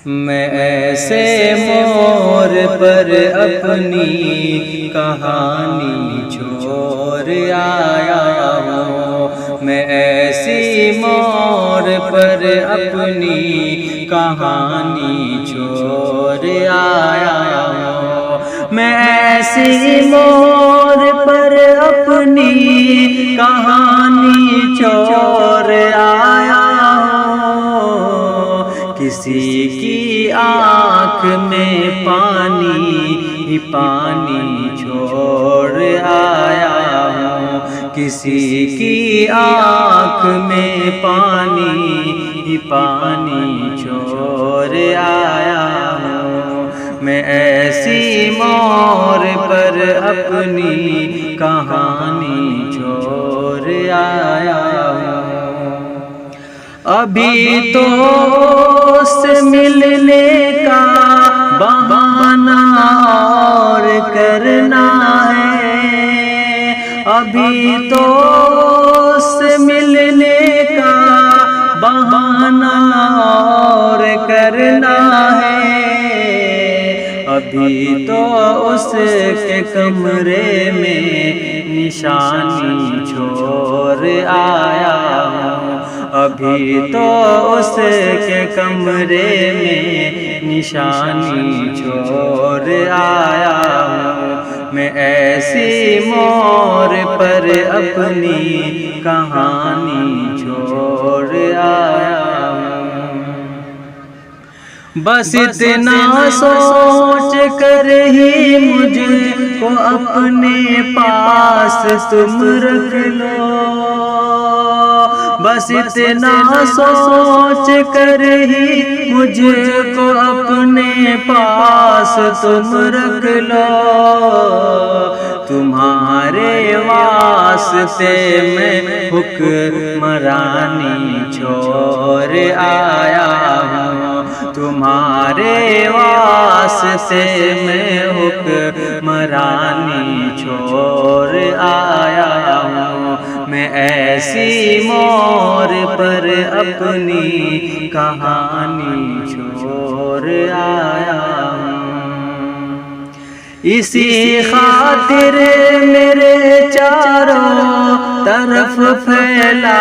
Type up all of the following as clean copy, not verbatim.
میں ایسے مور پر اپنی کہانی چھوڑ آیا ہوں، میں ایسی مور پر اپنی کہانی چھوڑ آیا ہوں، میں ایسی مور پر اپنی کہانی چھوڑ آیا ہوں، کسی کی آنکھ میں پانی ہی پانی چھوڑ آیا ہوں، کسی کی آنکھ میں پانی ہی پانی چھوڑ آیا ہوں، میں ایسی مور پر اپنی کہانی چھوڑ آیا ہوں۔ ابھی تو اس ملنے کا بہانہ اور کرنا ہے، ابھی تو اس ملنے کا بہانہ اور کرنا ہے، ابھی تو اس کے کمرے میں نشانی چھوڑ آیا ہوں، ابھی تو اس کے کمرے میں نشانی چھوڑ آیا ہوں، میں ایسی مور پر اپنی کہانی چھوڑ آیا ہوں، بس اتنا سوچ کر ہی مجھ کو اپنے پاس تم رکھ لو، بس اتنا سوچ کر ہی مجھ کو اپنے پاس تم رکھ لو، تمہارے واسطے میں حکمرانی چھوڑ آیا ہوں، تمہارے واسطے میں حکمرانی چھوڑ آیا ہوں، میں ایسی مور پر اپنی کہانی چھوڑ آیا ہوں، اسی خاطر میرے چاروں طرف پھیلا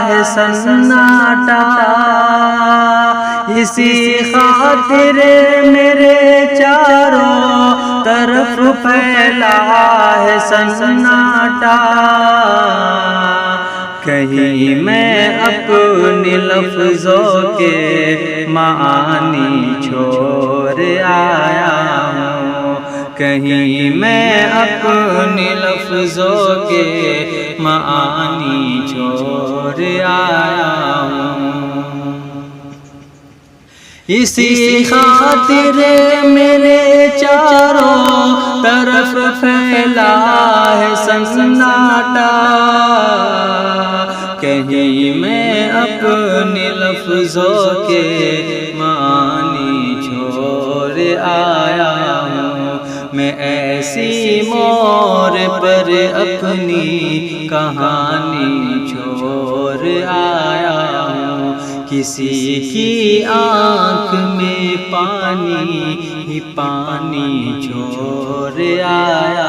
ہے سناٹا، اسی خاطر میرے چاروں طرف پھیلا ہے سناٹا، کہیں میں اپنے لفظوں کے معانی چھوڑ آیا ہوں، کہیں میں اپنے لفظوں کے معانی چھوڑ آیا ہوں، اسی خاطر میرے چاروں طرف پھیلا ہے سناٹا، کہیں میں اپنے لفظوں کے معانی چھوڑ آیا ہوں، میں ایسی مور پر اپنی کہانی چھوڑ آیا ہوں، کسی کی آنکھ میں پانی ہی پانی چھوڑ آیا